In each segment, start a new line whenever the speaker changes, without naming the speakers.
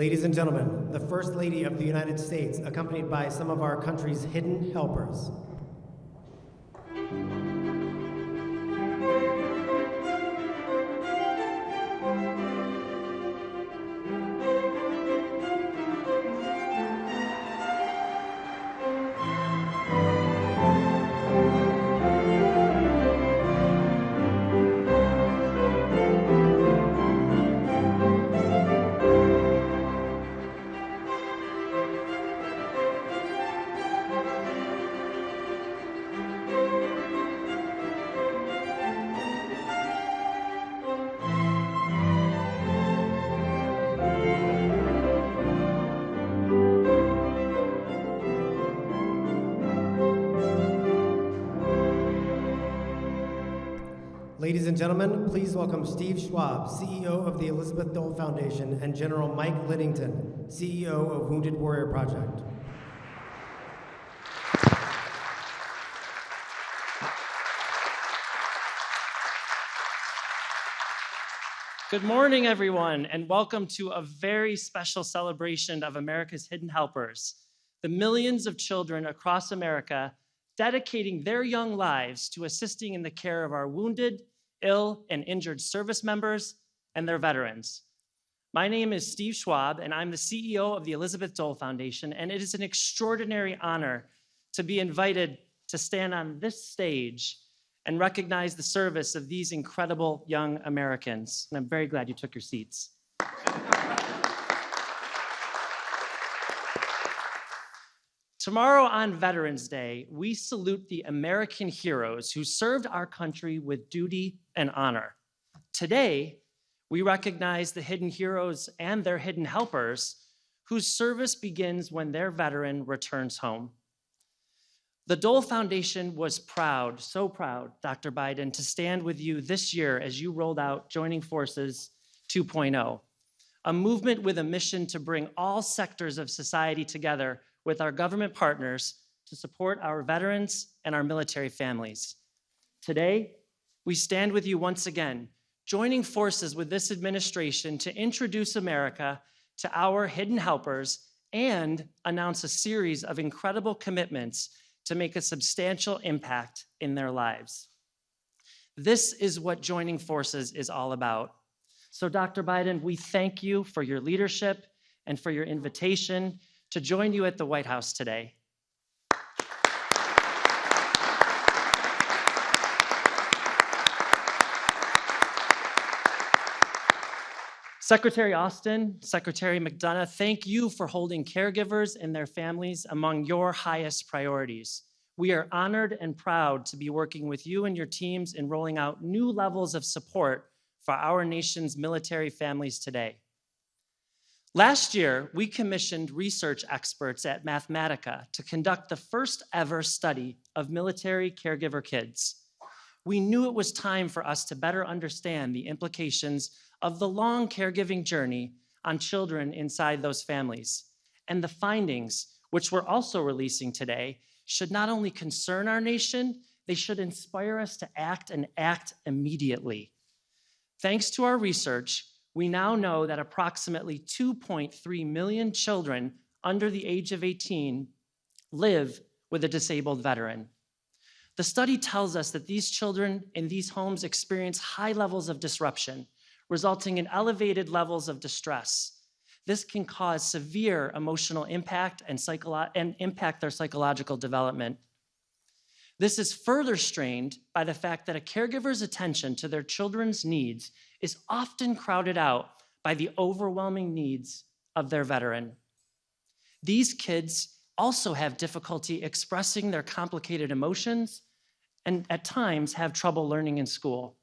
Ladies and gentlemen, the First Lady of the United States, accompanied by some of our country's hidden helpers. Ladies and gentlemen, please welcome Steve Schwab, CEO of the Elizabeth Dole Foundation, and General Mike Liddington, CEO of Wounded Warrior Project.
Good morning, everyone, and welcome to a very special celebration of America's Hidden Helpers, the millions of children across America dedicating their young lives to assisting in the care of our wounded, ill, and injured service members and their veterans. My name is Steve Schwab, and I'm the CEO of the Elizabeth Dole Foundation, and it is an extraordinary honor to be invited to stand on this stage and recognize the service of these incredible young Americans. And I'm very glad you took your seats. Tomorrow on Veterans Day, we salute the American heroes who served our country with duty and honor. Today, we recognize the hidden heroes and their hidden helpers whose service begins when their veteran returns home. The Dole Foundation was proud, so proud, Dr. Biden, to stand with you this year as you rolled out Joining Forces 2.0, a movement with a mission to bring all sectors of society together with our government partners to support our veterans and our military families. Today, we stand with you once again, joining forces with this administration to introduce America to our hidden helpers and announce a series of incredible commitments to make a substantial impact in their lives. This is what joining forces is all about. So, Dr. Biden, we thank you for your leadership and for your invitation to join you at the White House today. Secretary Austin, Secretary McDonough, thank you for holding caregivers and their families among your highest priorities. We are honored and proud to be working with you and your teams in rolling out new levels of support for our nation's military families today. Last year, we commissioned research experts at Mathematica to conduct the first ever study of military caregiver kids. We knew it was time for us to better understand the implications of the long caregiving journey on children inside those families. And the findings, which we're also releasing today, should not only concern our nation, they should inspire us to act and act immediately. Thanks to our research, we now know that approximately 2.3 million children under the age of 18 live with a disabled veteran. The study tells us that these children in these homes experience high levels of disruption, resulting in elevated levels of distress. This can cause severe emotional impact and impact their psychological development. This is further strained by the fact that a caregiver's attention to their children's needs is often crowded out by the overwhelming needs of their veteran. These kids also have difficulty expressing their complicated emotions and at times have trouble learning in school.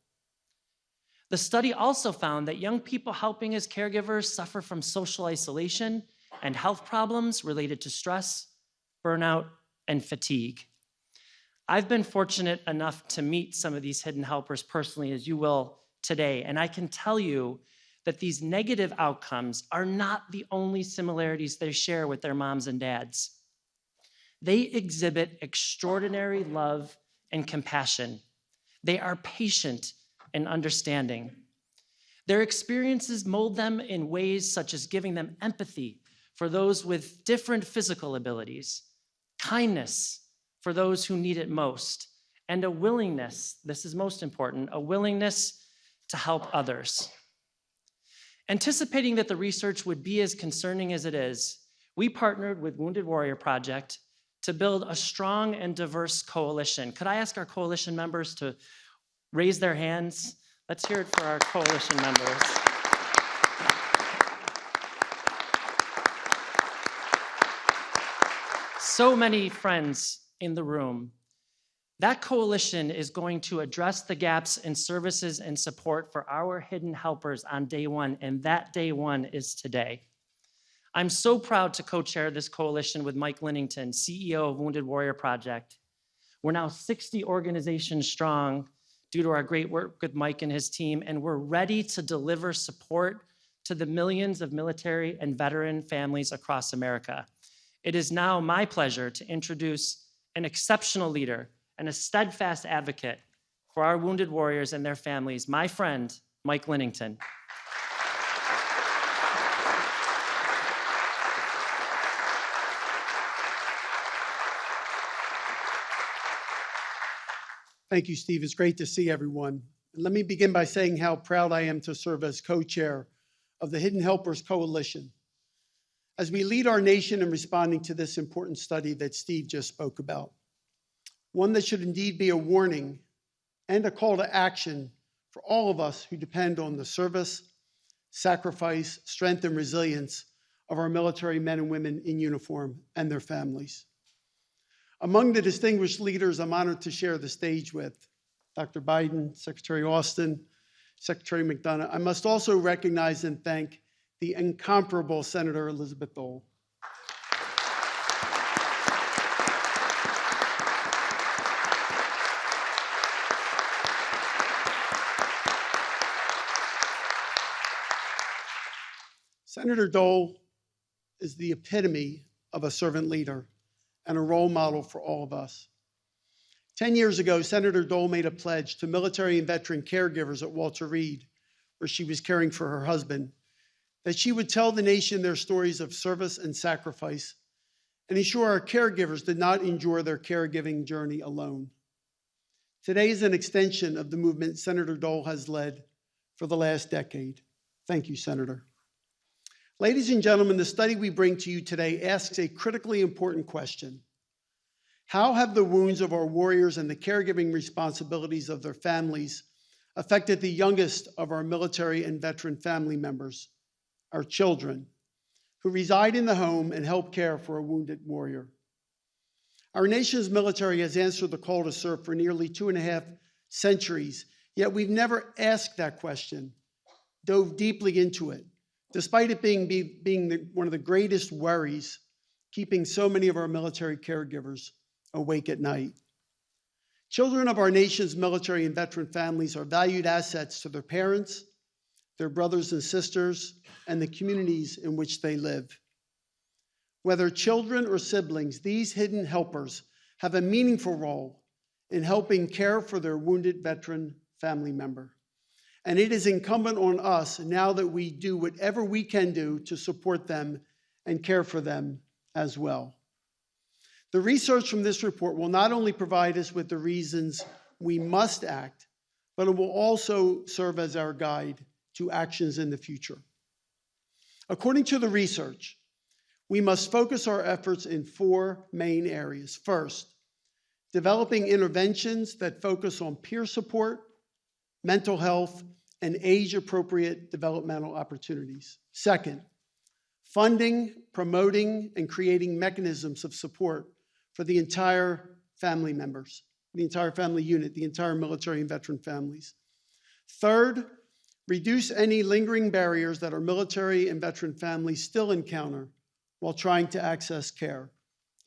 The study also found that young people helping as caregivers suffer from social isolation and health problems related to stress, burnout, and fatigue. I've been fortunate enough to meet some of these hidden helpers personally, as you will today, and I can tell you that these negative outcomes are not the only similarities they share with their moms and dads. They exhibit extraordinary love and compassion. They are patient and understanding. Their experiences mold them in ways such as giving them empathy for those with different physical abilities, kindness for those who need it most, and a willingness, this is most important, a willingness to help others. Anticipating that the research would be as concerning as it is, we partnered with Wounded Warrior Project to build a strong and diverse coalition. Could I ask our coalition members to raise their hands? Let's hear it for our coalition members. So many friends in the room. That coalition is going to address the gaps in services and support for our hidden helpers on day one, and that day one is today. I'm so proud to co-chair this coalition with Mike Linnington, CEO of Wounded Warrior Project. We're now 60 organizations strong due to our great work with Mike and his team, and we're ready to deliver support to the millions of military and veteran families across America. It is now my pleasure to introduce an exceptional leader and a steadfast advocate for our wounded warriors and their families, my friend, Mike Linnington.
Thank you, Steve. It's great to see everyone. And let me begin by saying how proud I am to serve as co-chair of the Hidden Helpers Coalition as we lead our nation in responding to this important study that Steve just spoke about. One that should indeed be a warning and a call to action for all of us who depend on the service, sacrifice, strength, and resilience of our military men and women in uniform and their families. Among the distinguished leaders I'm honored to share the stage with, Dr. Biden, Secretary Austin, Secretary McDonough, I must also recognize and thank the incomparable Senator Elizabeth Dole. Senator Dole is the epitome of a servant leader and a role model for all of us. 10 years ago, Senator Dole made a pledge to military and veteran caregivers at Walter Reed, where she was caring for her husband, that she would tell the nation their stories of service and sacrifice and ensure our caregivers did not endure their caregiving journey alone. Today is an extension of the movement Senator Dole has led for the last decade. Thank you, Senator. Ladies and gentlemen, the study we bring to you today asks a critically important question. How have the wounds of our warriors and the caregiving responsibilities of their families affected the youngest of our military and veteran family members, our children, who reside in the home and help care for a wounded warrior? Our nation's military has answered the call to serve for nearly 2.5 centuries, yet we've never asked that question, dove deeply into it, despite it being one of the greatest worries keeping so many of our military caregivers awake at night. Children of our nation's military and veteran families are valued assets to their parents, their brothers and sisters, and the communities in which they live. Whether children or siblings, these hidden helpers have a meaningful role in helping care for their wounded veteran family member. And it is incumbent on us now that we do whatever we can do to support them and care for them as well. The research from this report will not only provide us with the reasons we must act, but it will also serve as our guide to actions in the future. According to the research, we must focus our efforts in 4 main areas. First, developing interventions that focus on peer support, mental health, and age-appropriate developmental opportunities. Second, funding, promoting, and creating mechanisms of support for the entire family members, the entire family unit, the entire military and veteran families. Third, reduce any lingering barriers that our military and veteran families still encounter while trying to access care,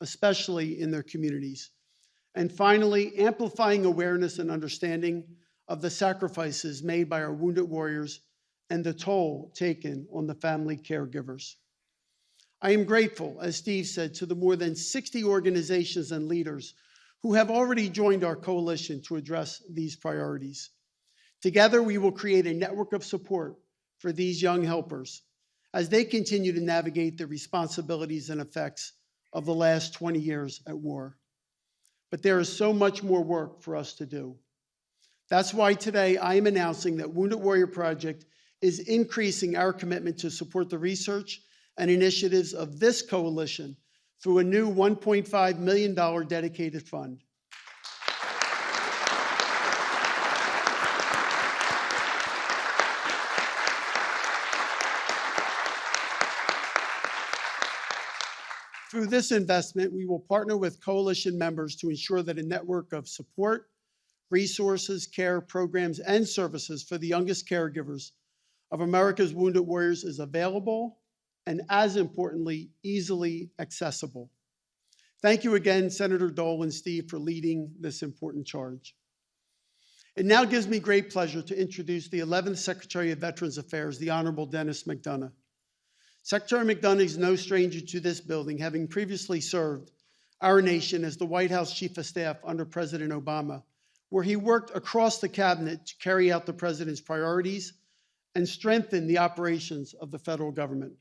especially in their communities. And finally, amplifying awareness and understanding of the sacrifices made by our wounded warriors and the toll taken on the family caregivers. I am grateful, as Steve said, to the more than 60 organizations and leaders who have already joined our coalition to address these priorities. Together, we will create a network of support for these young helpers as they continue to navigate the responsibilities and effects of the last 20 years at war. But there is so much more work for us to do. That's why today I am announcing that Wounded Warrior Project is increasing our commitment to support the research and initiatives of this coalition through a new $1.5 million dedicated fund. Through this investment, we will partner with coalition members to ensure that a network of support, resources, care, programs, and services for the youngest caregivers of America's wounded warriors is available and, as importantly, easily accessible. Thank you again, Senator Dole and Steve, for leading this important charge. It now gives me great pleasure to introduce the 11th Secretary of Veterans Affairs, the Honorable Denis McDonough. Secretary McDonough is no stranger to this building, having previously served our nation as the White House Chief of Staff under President Obama, where he worked across the cabinet to carry out the president's priorities and strengthen the operations of the federal government.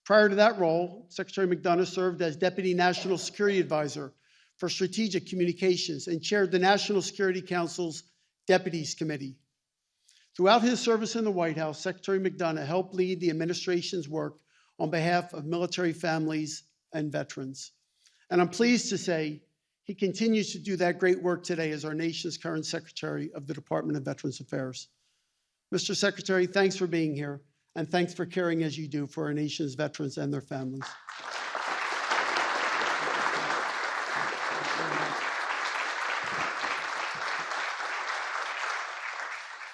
Prior to that role, Secretary McDonough served as Deputy National Security Advisor for Strategic Communications and chaired the National Security Council's Deputies Committee. Throughout his service in the White House, Secretary McDonough helped lead the administration's work on behalf of military families and veterans. And I'm pleased to say he continues to do that great work today as our nation's current Secretary of the Department of Veterans Affairs. Mr. Secretary, thanks for being here, and thanks for caring as you do for our nation's veterans and their families.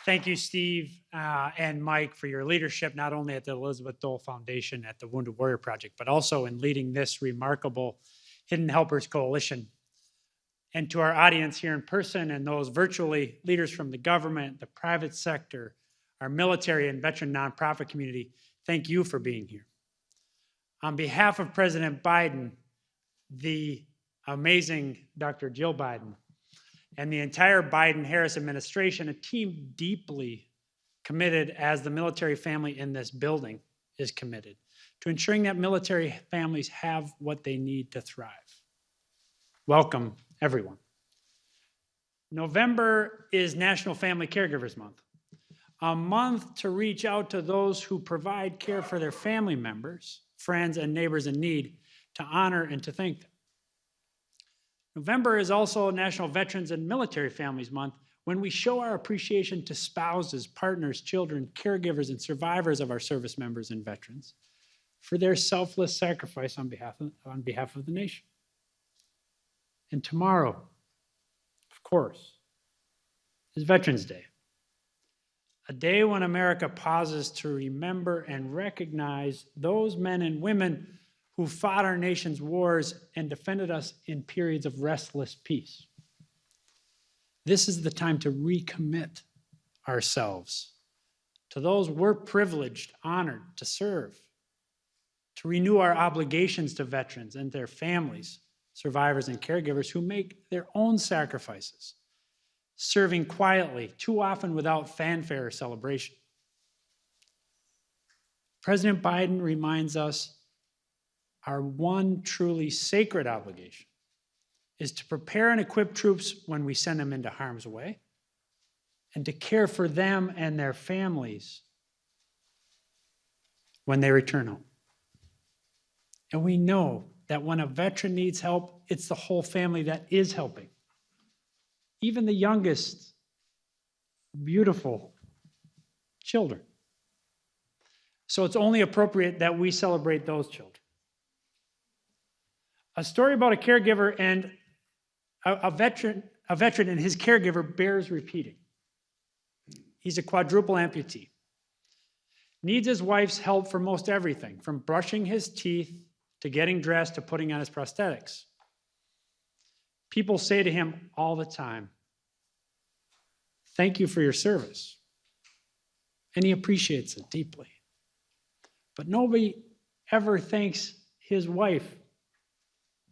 Thank you, Steve and Mike, for your leadership, not only at the Elizabeth Dole Foundation at the Wounded Warrior Project, but also in leading this remarkable Hidden Helpers Coalition. And to our audience here in person and those virtually, leaders from the government, the private sector, our military and veteran nonprofit community, thank you for being here. On behalf of President Biden, the amazing Dr. Jill Biden, and the entire Biden-Harris administration, a team deeply committed, as the military family in this building is committed, to ensuring that military families have what they need to thrive. Welcome, everyone. November is National Family Caregivers Month, a month to reach out to those who provide care for their family members, friends, and neighbors in need, to honor and to thank them. November is also National Veterans and Military Families Month, when we show our appreciation to spouses, partners, children, caregivers, and survivors of our service members and veterans for their selfless sacrifice on behalf of the nation. And tomorrow, of course, is Veterans Day, a day when America pauses to remember and recognize those men and women who fought our nation's wars and defended us in periods of restless peace. This is the time to recommit ourselves to those we're privileged, honored to serve, to renew our obligations to veterans and their families, survivors, and caregivers who make their own sacrifices, serving quietly, too often without fanfare or celebration. President Biden reminds us our one truly sacred obligation is to prepare and equip troops when we send them into harm's way, and to care for them and their families when they return home. And we know that when a veteran needs help, it's the whole family that is helping. Even the youngest, beautiful children. So it's only appropriate that we celebrate those children. A story about a caregiver and a veteran and his caregiver bears repeating. He's a quadruple amputee. Needs his wife's help for most everything, from brushing his teeth to getting dressed to putting on his prosthetics. People say to him all the time, "Thank you for your service." And he appreciates it deeply. But nobody ever thanks his wife,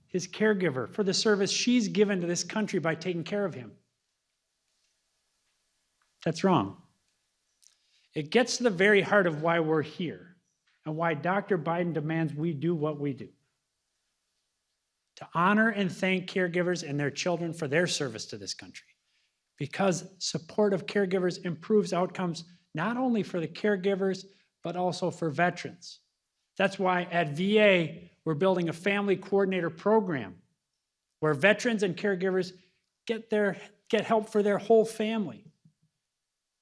his caregiver, for the service she's given to this country by taking care of him. That's wrong. It gets to the very heart of why we're here and why Dr. Biden demands we do what we do. To honor and thank caregivers and their children for their service to this country. Because support of caregivers improves outcomes not only for the caregivers, but also for veterans. That's why at VA, we're building a family coordinator program where veterans and caregivers get help for their whole family.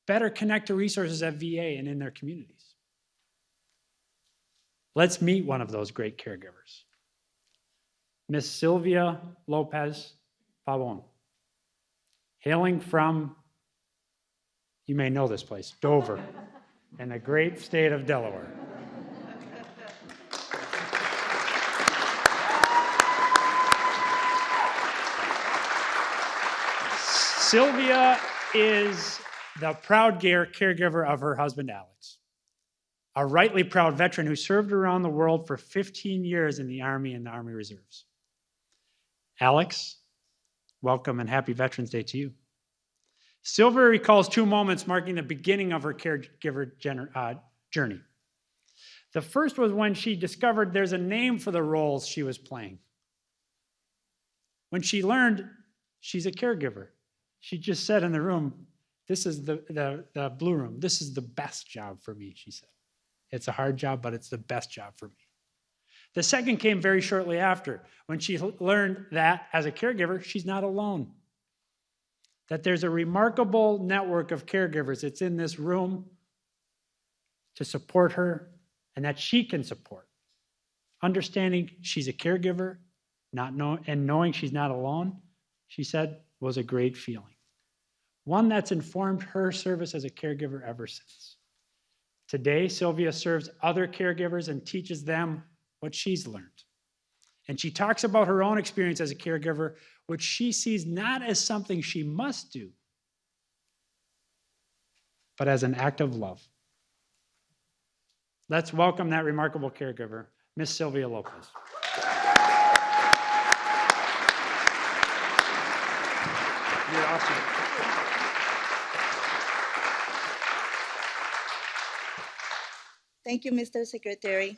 Better connect to resources at VA and in their communities. Let's meet one of those great caregivers. Miss Sylvia Lopez Pavon, hailing from, you may know this place, Dover, in the great state of Delaware. Sylvia is the proud caregiver of her husband, Alex, a rightly proud veteran who served around the world for 15 years in the Army and the Army Reserves. Alex, welcome and happy Veterans Day to you. Sylvia recalls two moments marking the beginning of her caregiver journey. The first was when she discovered there's a name for the roles she was playing. When she learned she's a caregiver, she just said in the room, this is the blue room, this is the best job for me, she said. It's a hard job, but it's the best job for me. The second came very shortly after, when she learned that, as a caregiver, she's not alone. That there's a remarkable network of caregivers that's in this room to support her, and that she can support. Understanding she's a caregiver, and knowing she's not alone, she said, was a great feeling. One that's informed her service as a caregiver ever since. Today, Sylvia serves other caregivers and teaches them what she's learned. And she talks about her own experience as a caregiver, which she sees not as something she must do, but as an act of love. Let's welcome that remarkable caregiver, Miss Sylvia Lopez. You're awesome.
Thank you, Mr. Secretary.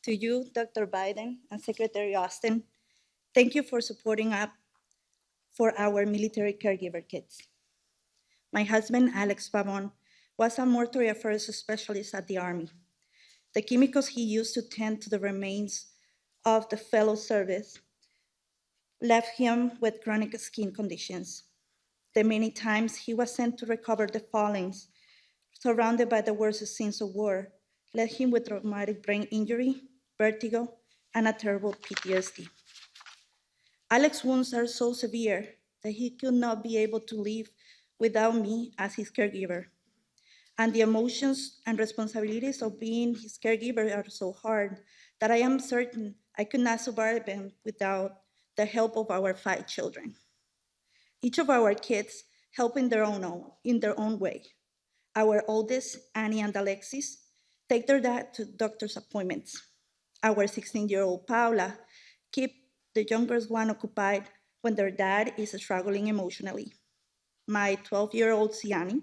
To you, Dr. Biden and Secretary Austin, thank you for supporting up for our military caregiver kids. My husband, Alex Pavon, was a mortuary affairs specialist at the Army. The chemicals he used to tend to the remains of the fellow service left him with chronic skin conditions. The many times he was sent to recover the fallings, surrounded by the worst scenes of war, left him with traumatic brain injury, vertigo, and a terrible PTSD. Alex's wounds are so severe that he could not be able to live without me as his caregiver. And the emotions and responsibilities of being his caregiver are so hard that I am certain I could not survive them without the help of our 5 children. Each of our kids help in their own way. Our oldest, Annie and Alexis, take their dad to doctor's appointments. Our 16-year-old Paula keep the youngest one occupied when their dad is struggling emotionally. My 12-year-old Siani,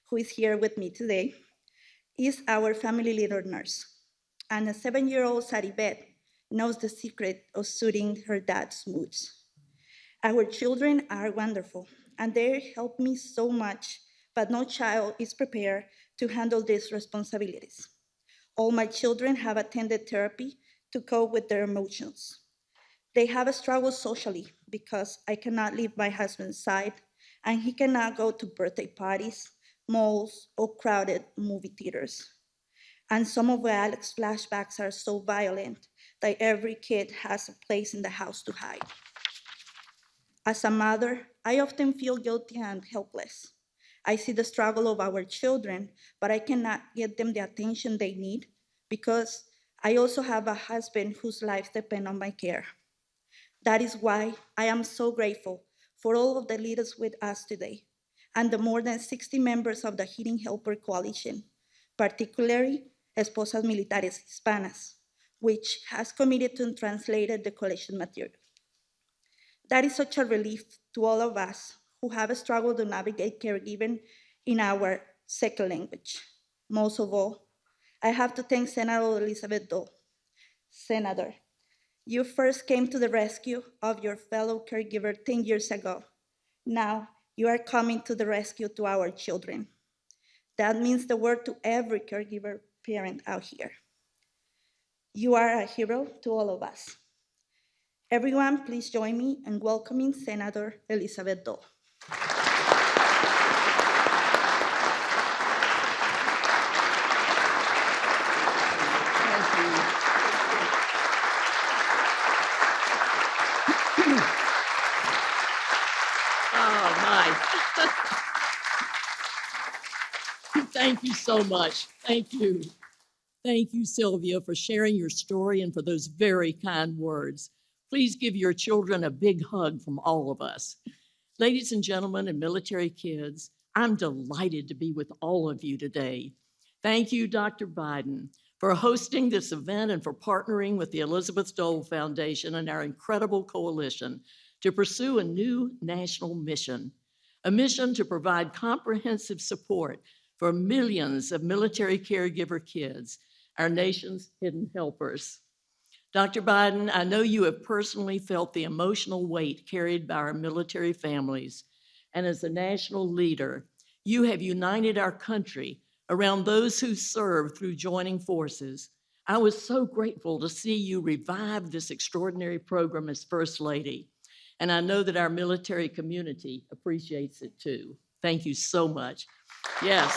who is here with me today, is our family leader nurse. And a 7-year-old Saribet knows the secret of soothing her dad's moods. Our children are wonderful, and they help me so much, but no child is prepared to handle these responsibilities. All my children have attended therapy to cope with their emotions. They have struggled socially because I cannot leave my husband's side, and he cannot go to birthday parties, malls, or crowded movie theaters. And some of Alex's flashbacks are so violent that every kid has a place in the house to hide. As a mother, I often feel guilty and helpless. I see the struggle of our children, but I cannot get them the attention they need because I also have a husband whose life depends on my care. That is why I am so grateful for all of the leaders with us today and the more than 60 members of the Heating Helper Coalition, particularly Esposas Militares Hispanas, which has committed to translate the coalition material. That is such a relief to all of us who have struggled to navigate caregiving in our second language. Most of all, I have to thank Senator Elizabeth Dole. Senator, you first came to the rescue of your fellow caregiver 10 years ago. Now you are coming to the rescue to our children. That means the world to every caregiver parent out here. You are a hero to all of us. Everyone, please join me in welcoming Senator Elizabeth Dole.
Thank you so much. Thank you. Thank you, Sylvia, for sharing your story and for those very kind words. Please give your children a big hug from all of us. Ladies and gentlemen and military kids, I'm delighted to be with all of you today. Thank you, Dr. Biden, for hosting this event and for partnering with the Elizabeth Dole Foundation and our incredible coalition to pursue a new national mission, a mission to provide comprehensive support for millions of military caregiver kids, our nation's hidden helpers. Dr. Biden, I know you have personally felt the emotional weight carried by our military families, and as a national leader, you have united our country around those who serve through joining forces. I was so grateful to see you revive this extraordinary program as First Lady, and I know that our military community appreciates it too. Thank you so much. Yes.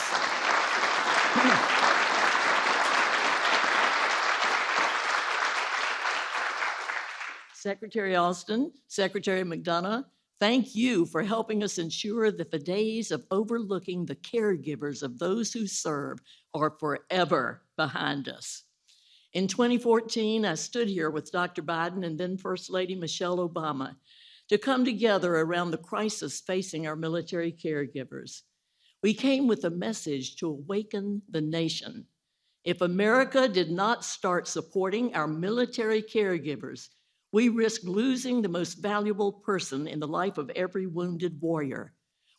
Secretary Austin, Secretary McDonough, thank you for helping us ensure that the days of overlooking the caregivers of those who serve are forever behind us. In 2014, I stood here with Dr. Biden and then First Lady Michelle Obama to come together around the crisis facing our military caregivers. We came with a message to awaken the nation. If America did not start supporting our military caregivers, we risk losing the most valuable person in the life of every wounded warrior.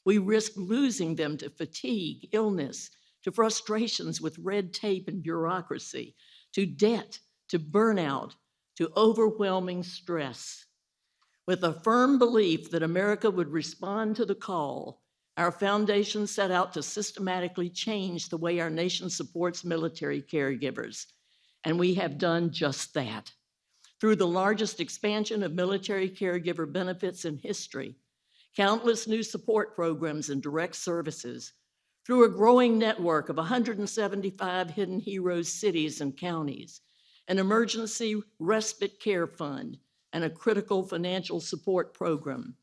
We risk losing them to fatigue, illness, to frustrations with red tape and bureaucracy, to debt, to burnout, to overwhelming stress. With a firm belief that America would respond to the call, our foundation set out to systematically change the way our nation supports military caregivers, and we have done just that. Through the largest expansion of military caregiver benefits in history, countless new support programs and direct services, through a growing network of 175 Hidden Heroes cities and counties, an emergency respite care fund, and a critical financial support program,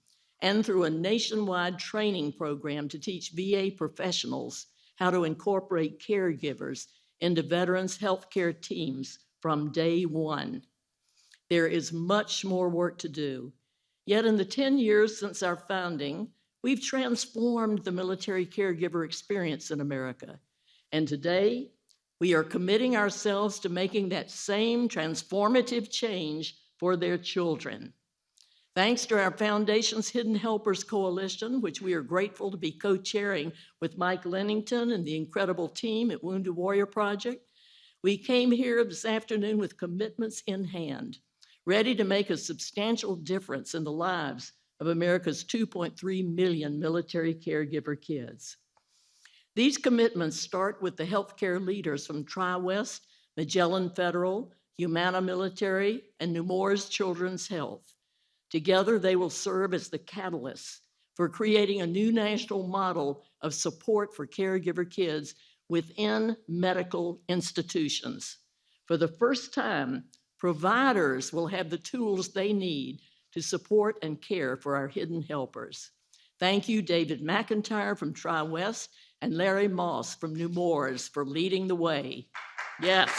and through a nationwide training program to teach VA professionals how to incorporate caregivers into veterans' healthcare teams from day one. There is much more work to do. Yet in the 10 years since our founding, we've transformed the military caregiver experience in America. And today, we are committing ourselves to making that same transformative change for their children. Thanks to our foundation's Hidden Helpers Coalition, which we are grateful to be co-chairing with Mike Lennington and the incredible team at Wounded Warrior Project, we came here this afternoon with commitments in hand, ready to make a substantial difference in the lives of America's 2.3 million military caregiver kids. These commitments start with the healthcare leaders from Tri-West, Magellan Federal, Humana Military, and Nemours Children's Health. Together, they will serve as the catalyst for creating a new national model of support for caregiver kids within medical institutions. For the first time, providers will have the tools they need to support and care for our hidden helpers. Thank you, David McIntyre from Tri-West and Larry Moss from Nemours for leading the way. Yes.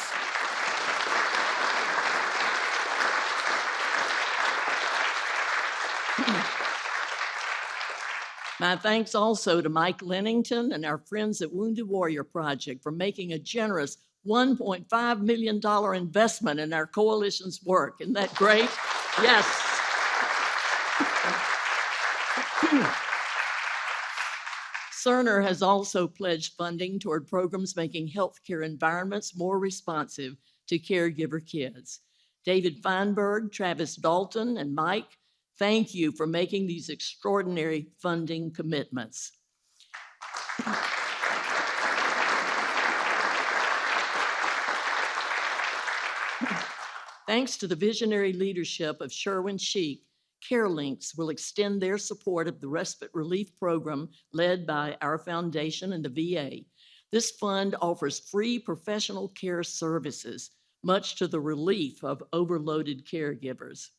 My thanks also to Mike Lennington and our friends at Wounded Warrior Project for making a generous $1.5 million investment in our coalition's work. Isn't that great? Yes. Cerner has also pledged funding toward programs making healthcare environments more responsive to caregiver kids. David Feinberg, Travis Dalton, and Mike, thank you for making these extraordinary funding commitments. Thanks to the visionary leadership of Sherwin Sheik, CareLinks will extend their support of the respite relief program led by our foundation and the VA. This fund offers free professional care services, much to the relief of overloaded caregivers.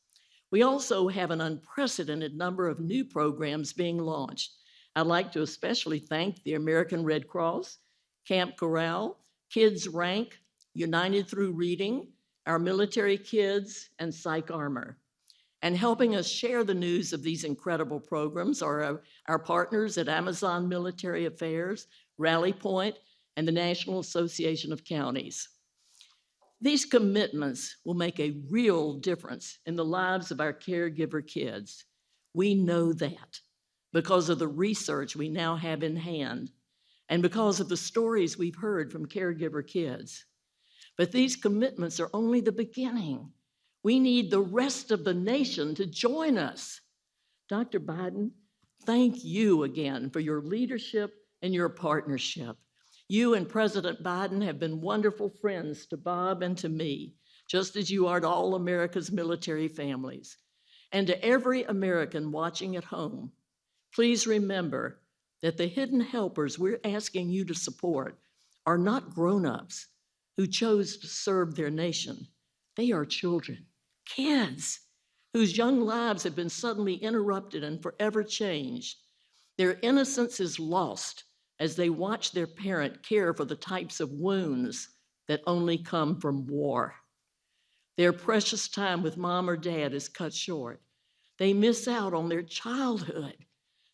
We also have an unprecedented number of new programs being launched. I'd like to especially thank the American Red Cross, Camp Corral, Kids Rank, United Through Reading, our military kids, and Psych Armor. And helping us share the news of these incredible programs are our partners at Amazon Military Affairs, Rally Point, and the National Association of Counties. These commitments will make a real difference in the lives of our caregiver kids. We know that because of the research we now have in hand and because of the stories we've heard from caregiver kids. But these commitments are only the beginning. We need the rest of the nation to join us. Dr. Biden, thank you again for your leadership and your partnership. You and President Biden have been wonderful friends to Bob and to me, just as you are to all America's military families. And to every American watching at home, please remember that the hidden helpers we're asking you to support are not grown-ups who chose to serve their nation. They are children, kids, whose young lives have been suddenly interrupted and forever changed. Their innocence is lost as they watch their parent care for the types of wounds that only come from war. Their precious time with mom or dad is cut short. They miss out on their childhood,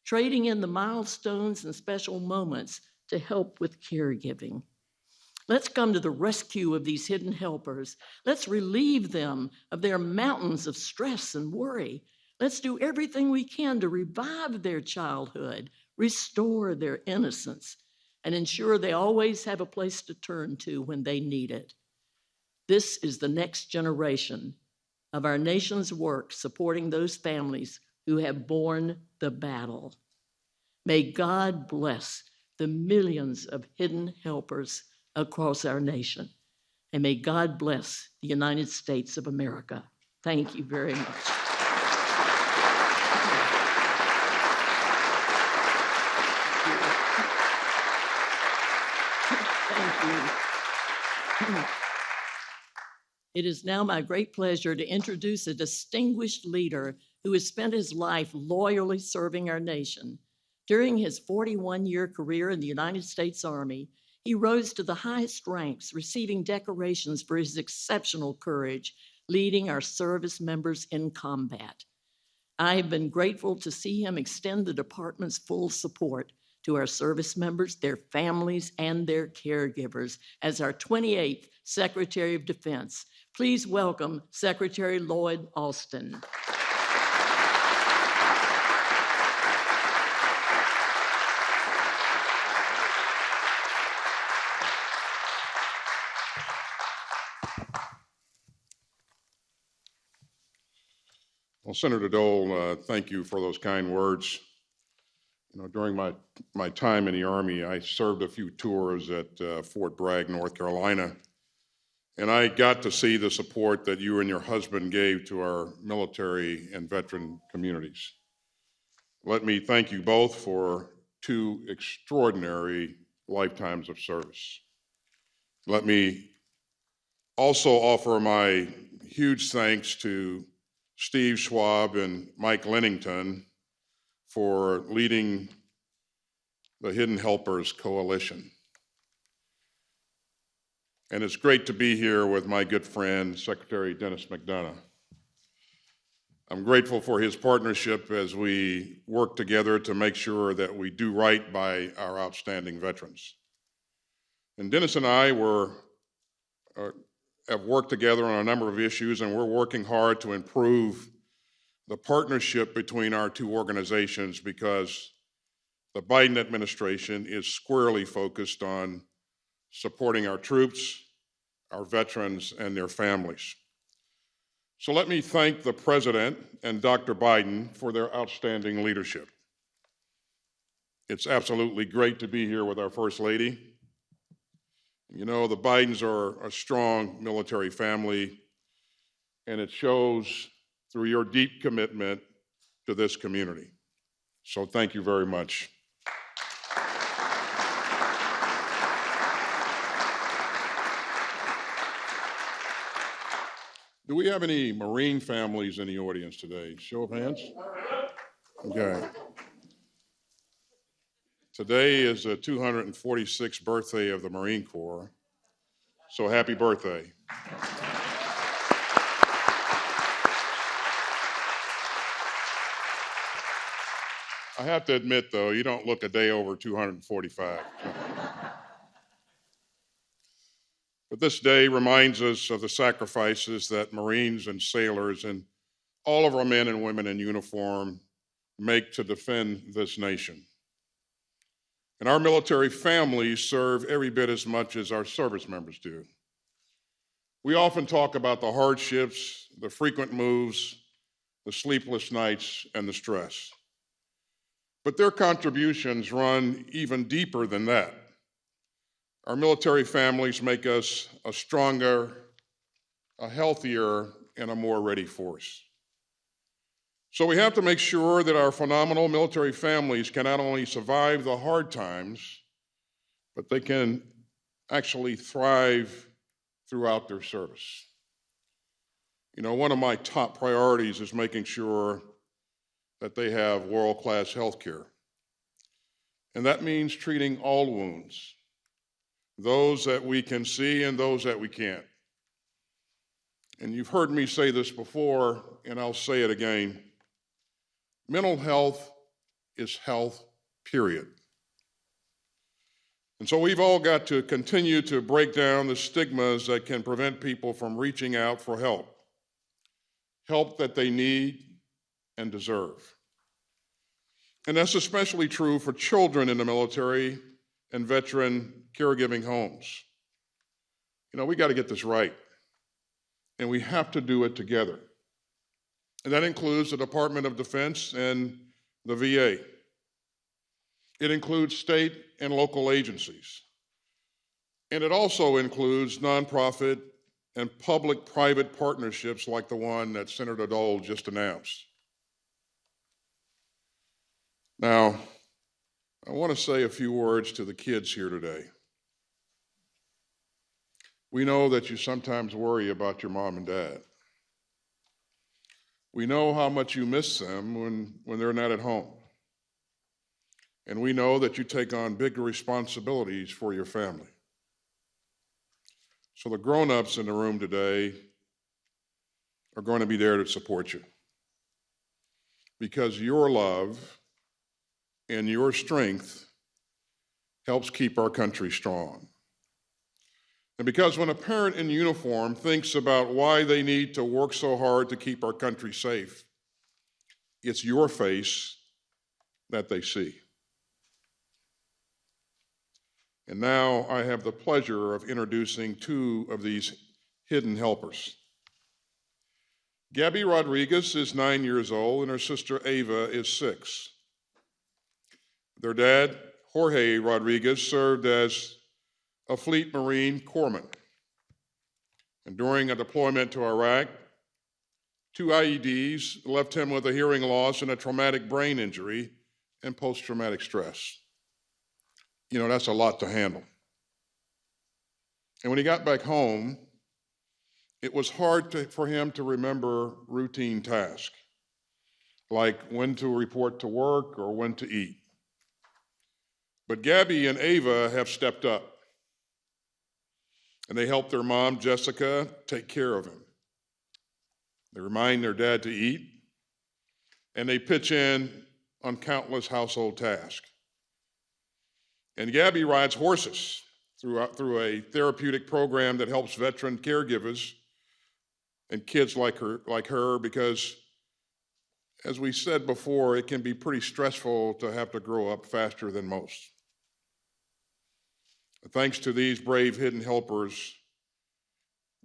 trading in the milestones and special moments to help with caregiving. Let's come to the rescue of these hidden helpers. Let's relieve them of their mountains of stress and worry. Let's do everything we can to revive their childhood, restore their innocence, and ensure they always have a place to turn to when they need it. This is the next generation of our nation's work supporting those families who have borne the battle. May God bless the millions of hidden helpers across our nation. And may God bless the United States of America. Thank you very much. Thank you. It is now my great pleasure to introduce a distinguished leader who has spent his life loyally serving our nation. During his 41-year career in the United States Army, he rose to the highest ranks, receiving decorations for his exceptional courage, leading our service members in combat. I have been grateful to see him extend the department's full support to our service members, their families, and their caregivers as our 28th Secretary of Defense. Please welcome Secretary Lloyd Austin.
Well, Senator Dole, thank you for those kind words. You know, during my time in the Army, I served a few tours at Fort Bragg, North Carolina, and I got to see the support that you and your husband gave to our military and veteran communities. Let me thank you both for 2 extraordinary lifetimes of service. Let me also offer my huge thanks to Steve Schwab and Mike Lennington for leading the Hidden Helpers Coalition. And it's great to be here with my good friend, Secretary Denis McDonough. I'm grateful for his partnership as we work together to make sure that we do right by our outstanding veterans. And Denis and I have worked together on a number of issues, and we're working hard to improve the partnership between our 2 organizations because the Biden administration is squarely focused on supporting our troops, our veterans, and their families. So let me thank the President and Dr. Biden for their outstanding leadership. It's absolutely great to be here with our First Lady. You know, the Bidens are a strong military family, and it shows through your deep commitment to this community. So thank you very much. Do we have any Marine families in the audience today? Show of hands. Okay. Today is the 246th birthday of the Marine Corps, so happy birthday. I have to admit, though, you don't look a day over 245. But this day reminds us of the sacrifices that Marines and sailors and all of our men and women in uniform make to defend this nation. And our military families serve every bit as much as our service members do. We often talk about the hardships, the frequent moves, the sleepless nights, and the stress. But their contributions run even deeper than that. Our military families make us a stronger, a healthier, and a more ready force. So we have to make sure that our phenomenal military families can not only survive the hard times, but they can actually thrive throughout their service. You know, one of my top priorities is making sure that they have world-class health care. And that means treating all wounds, those that we can see and those that we can't. And you've heard me say this before, and I'll say it again. Mental health is health, period. And so we've all got to continue to break down the stigmas that can prevent people from reaching out for help that they need and deserve. And that's especially true for children in the military and veteran caregiving homes. You know, we got to get this right, and we have to do it together. And that includes the Department of Defense and the VA. It includes state and local agencies. And it also includes nonprofit and public-private partnerships like the one that Senator Dole just announced. Now, I want to say a few words to the kids here today. We know that you sometimes worry about your mom and dad. We know how much you miss them when they're not at home. And we know that you take on bigger responsibilities for your family. So the grown-ups in the room today are going to be there to support you, because your love and your strength helps keep our country strong. And because when a parent in uniform thinks about why they need to work so hard to keep our country safe, it's your face that they see. And now I have the pleasure of introducing two of these hidden helpers. Gabby Rodriguez is 9 years old, and her sister Ava is 6. Their dad, Jorge Rodriguez, served as a Fleet Marine corpsman. And during a deployment to Iraq, 2 IEDs left him with a hearing loss and a traumatic brain injury and post-traumatic stress. You know, that's a lot to handle. And when he got back home, it was hard for him to remember routine tasks, like when to report to work or when to eat. But Gabby and Ava have stepped up, and they help their mom, Jessica, take care of him. They remind their dad to eat, and they pitch in on countless household tasks. And Gabby rides horses through a therapeutic program that helps veteran caregivers and kids like her, because As we said before, it can be pretty stressful to have to grow up faster than most. Thanks to these brave hidden helpers,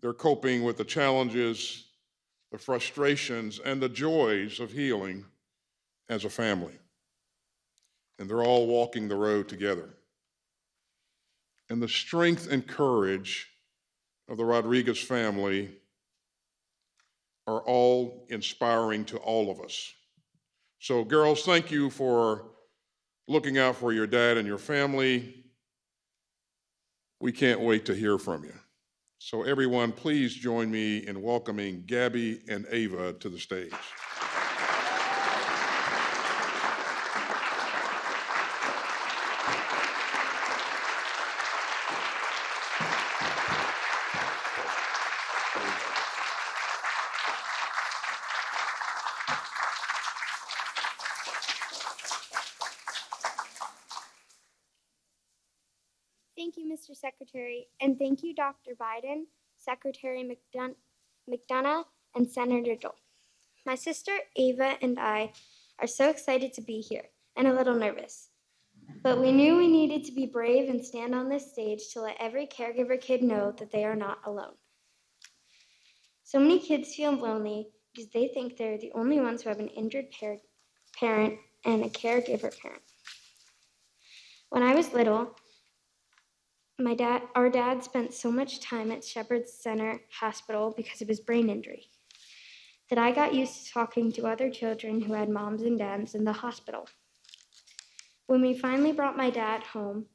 they're coping with the challenges, the frustrations, and the joys of healing as a family. And they're all walking the road together. And the strength and courage of the Rodriguez family are all inspiring to all of us. So girls, thank you for looking out for your dad and your family. We can't wait to hear from you. So everyone, please join me in welcoming Gabby and Ava to the stage.
Thank you, Mr. Secretary, and thank you, Dr. Biden, Secretary McDonough, and Senator Dole. My sister Ava and I are so excited to be here and a little nervous, but we knew we needed to be brave and stand on this stage to let every caregiver kid know that they are not alone. So many kids feel lonely because they think they're the only ones who have an injured parent and a caregiver parent. When I was little, our dad spent so much time at Shepherd's Center Hospital because of his brain injury that I got used to talking to other children who had moms and dads in the hospital. When we finally brought my dad home,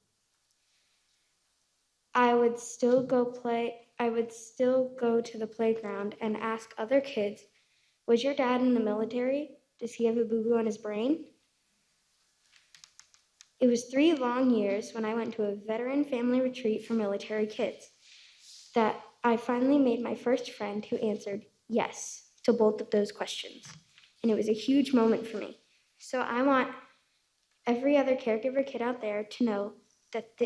I would still go to the playground and ask other kids, "Was your dad in the military? Does he have a boo-boo on his brain?" It was 3 long years when I went to a veteran family retreat for military kids that I finally made my first friend who answered yes to both of those questions. And it was a huge moment for me. So I want every other caregiver kid out there to know that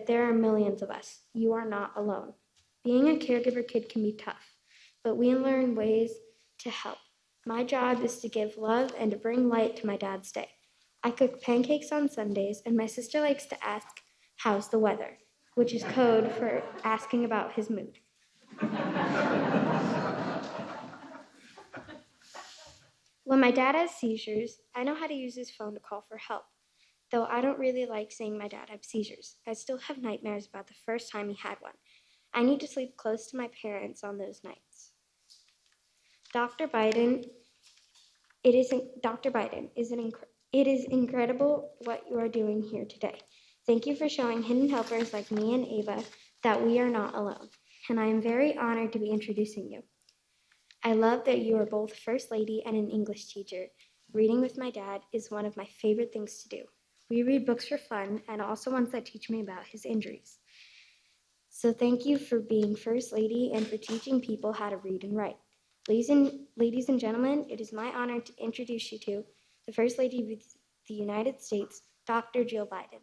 there are millions of us. You are not alone. Being a caregiver kid can be tough, but we learn ways to help. My job is to give love and to bring light to my dad's day. I cook pancakes on Sundays, and my sister likes to ask, "How's the weather?" which is code for asking about his mood. When my dad has seizures, I know how to use his phone to call for help, though I don't really like seeing my dad have seizures. I still have nightmares about the first time he had one. I need to sleep close to my parents on those nights. Dr. Biden, it is incredible what you are doing here today. Thank you for showing hidden helpers like me and Ava that we are not alone, and I am very honored to be introducing you. I love that you are both First Lady and an English teacher. Reading with my dad is one of my favorite things to do. We read books for fun and also ones that teach me about his injuries. So thank you for being First Lady and for teaching people how to read and write. Ladies and gentlemen, it is my honor to introduce you to the First Lady of the United States, Dr. Jill Biden.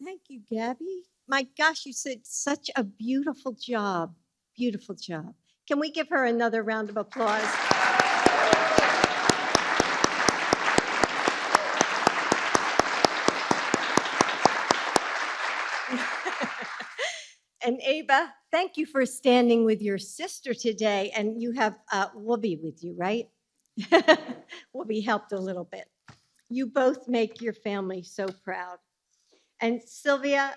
Thank you, Gabby. My gosh, you did such a beautiful job. Beautiful job. Can we give her another round of applause? And Ava, thank you for standing with your sister today. And you have Whoopi with you, right? Whoopi helped a little bit. You both make your family so proud. And Sylvia,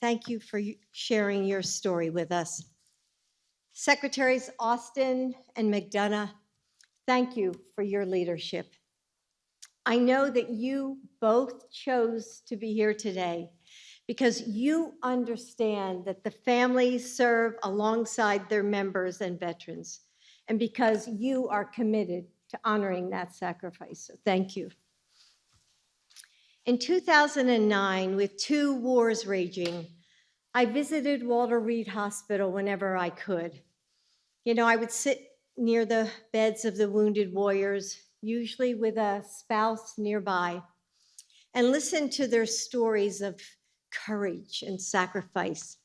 thank you for sharing your story with us. Secretaries Austin and McDonough, thank you for your leadership. I know that you both chose to be here today because you understand that the families serve alongside their members and veterans, and because you are committed to honoring that sacrifice. So thank you. In 2009, with 2 wars raging, I visited Walter Reed Hospital whenever I could. You know, I would sit near the beds of the wounded warriors, usually with a spouse nearby, and listen to their stories of courage and sacrifice.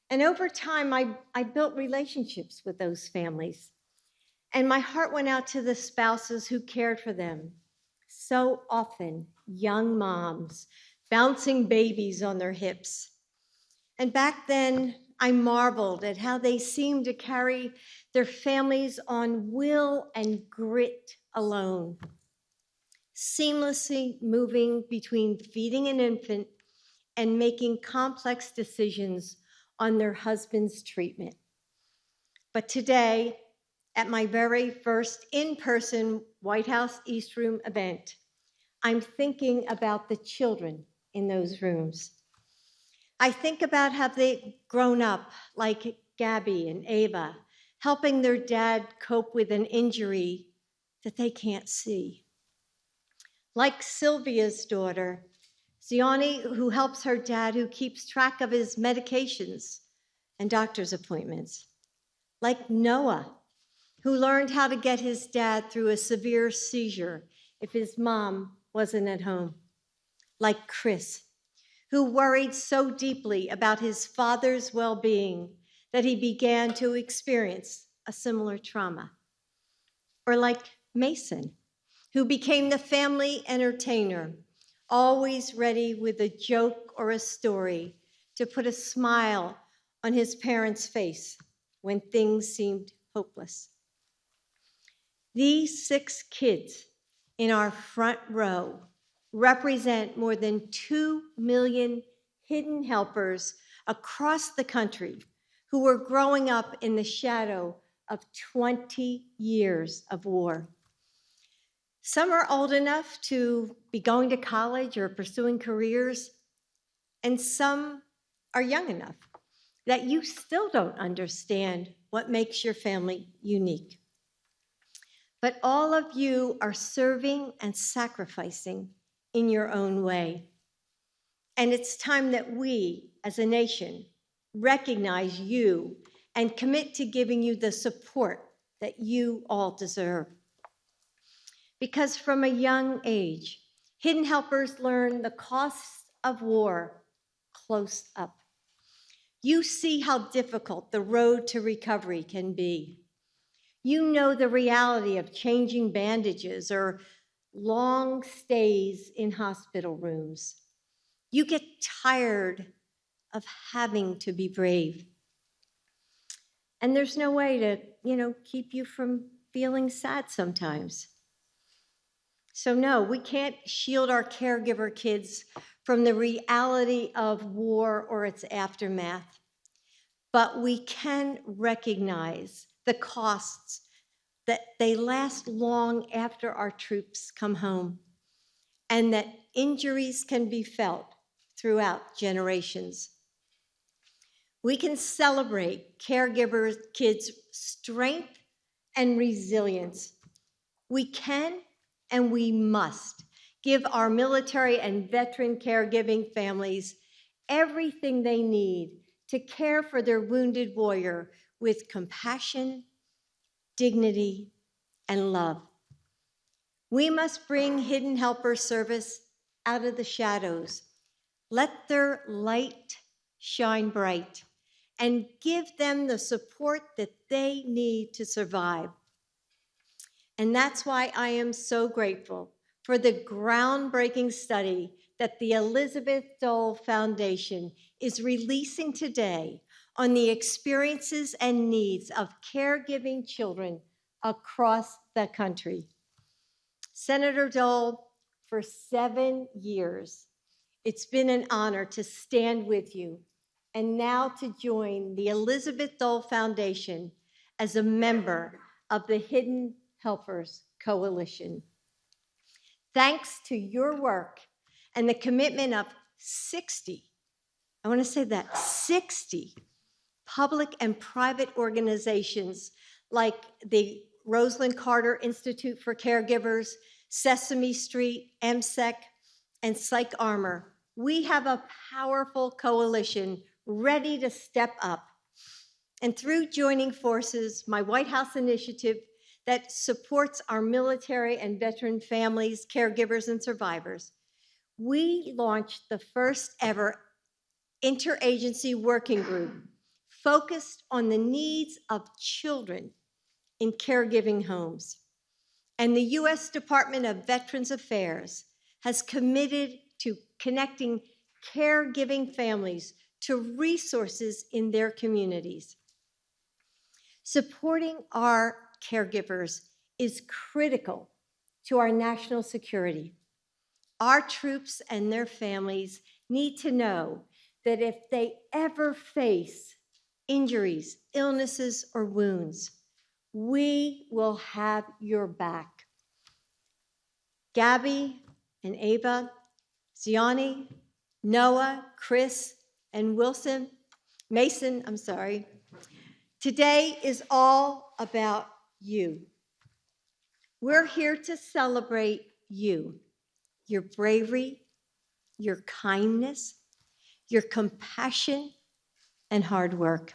And over time, I built relationships with those families. And my heart went out to the spouses who cared for them. So often, young moms, bouncing babies on their hips. And back then, I marveled at how they seemed to carry their families on will and grit alone, seamlessly moving between feeding an infant and making complex decisions on their husband's treatment. But today, at my very first in-person White House East Room event, I'm thinking about the children in those rooms. I think about how they've grown up, like Gabby and Ava, helping their dad cope with an injury that they can't see. Like Sylvia's daughter, Ziani, who helps her dad, who keeps track of his medications and doctor's appointments. Like Noah, who learned how to get his dad through a severe seizure if his mom wasn't at home. Like Chris, who worried so deeply about his father's well-being that he began to experience a similar trauma. Or like Mason, who became the family entertainer, always ready with a joke or a story to put a smile on his parents' face when things seemed hopeless. These 6 kids in our front row represent more than 2 million hidden helpers across the country who were growing up in the shadow of 20 years of war. Some are old enough to be going to college or pursuing careers, and some are young enough that you still don't understand what makes your family unique. But all of you are serving and sacrificing in your own way. And it's time that we, as a nation, recognize you and commit to giving you the support that you all deserve. Because from a young age, hidden helpers learn the costs of war close up. You see how difficult the road to recovery can be. You know the reality of changing bandages or long stays in hospital rooms. You get tired of having to be brave. And there's no way to, keep you from feeling sad sometimes. So no, we can't shield our caregiver kids from the reality of war or its aftermath, but we can recognize the costs that they last long after our troops come home, and that injuries can be felt throughout generations. We can celebrate caregivers' kids' strength and resilience. We can and we must give our military and veteran caregiving families everything they need to care for their wounded warrior with compassion, dignity, and love. We must bring hidden helper service out of the shadows. Let their light shine bright and give them the support that they need to survive. And that's why I am so grateful for the groundbreaking study that the Elizabeth Dole Foundation is releasing today on the experiences and needs of caregiving children across the country. Senator Dole, for 7 years, it's been an honor to stand with you and now to join the Elizabeth Dole Foundation as a member of the Hidden Helpers Coalition. Thanks to your work and the commitment of 60, I want to say that, 60 public and private organizations like the Rosalind Carter Institute for Caregivers, Sesame Street, MSEC, and Psych Armor, we have a powerful coalition ready to step up. And through joining forces, my White House initiative that supports our military and veteran families, caregivers, and survivors, we launched the first ever interagency working group focused on the needs of children in caregiving homes. And the U.S. Department of Veterans Affairs has committed to connecting caregiving families to resources in their communities. Supporting our caregivers is critical to our national security. Our troops and their families need to know that if they ever face injuries, illnesses, or wounds, we will have your back. Gabby and Ava, Ziani, Noah, Chris, and Mason, today is all about you. We're here to celebrate you, your bravery, your kindness, your compassion, and hard work.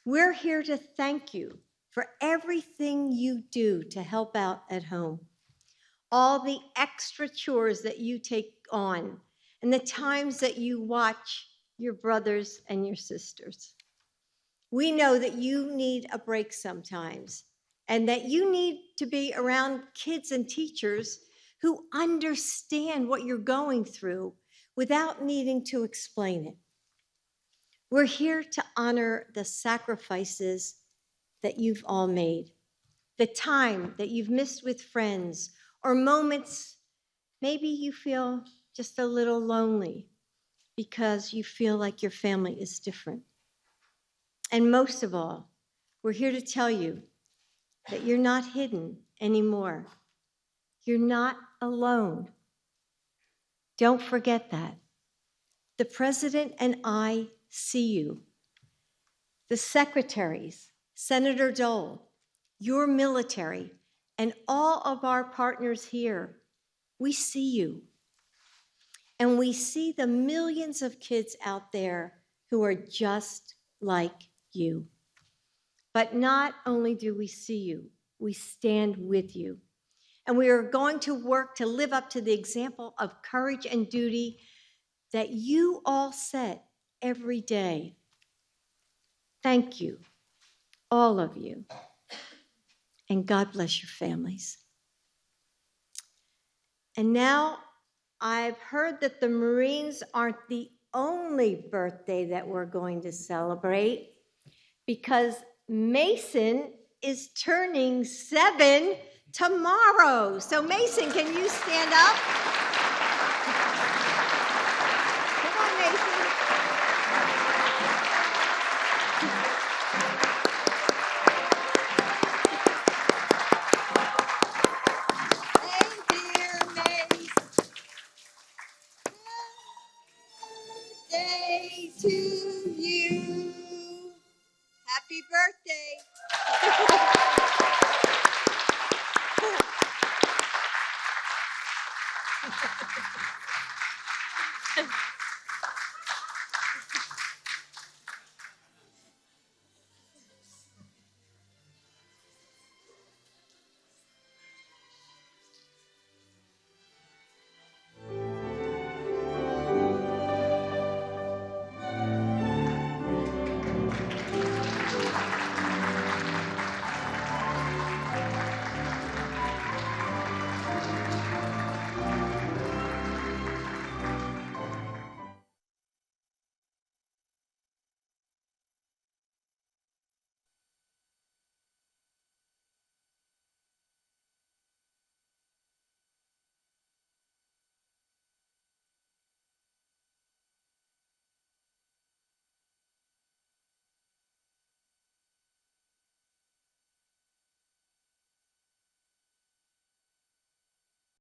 We're here to thank you for everything you do to help out at home, all the extra chores that you take on, and the times that you watch your brothers and your sisters. We know that you need a break sometimes, and that you need to be around kids and teachers who understand what you're going through without needing to explain it. We're here to honor the sacrifices that you've all made, the time that you've missed with friends, or moments maybe you feel just a little lonely because you feel like your family is different. And most of all, we're here to tell you that you're not hidden anymore. You're not alone. Don't forget that. The President and I see you. The secretaries, Senator Dole, your military, and all of our partners here, we see you. And we see the millions of kids out there who are just like you. But not only do we see you, we stand with you. And we are going to work to live up to the example of courage and duty that you all set every day. Thank you, all of you. And God bless your families. And now, I've heard that the Marines aren't the only birthday that we're going to celebrate, because Mason is turning 7 tomorrow. So Mason, can you stand up? Come on, Mason.
Birthday to you. Happy birthday.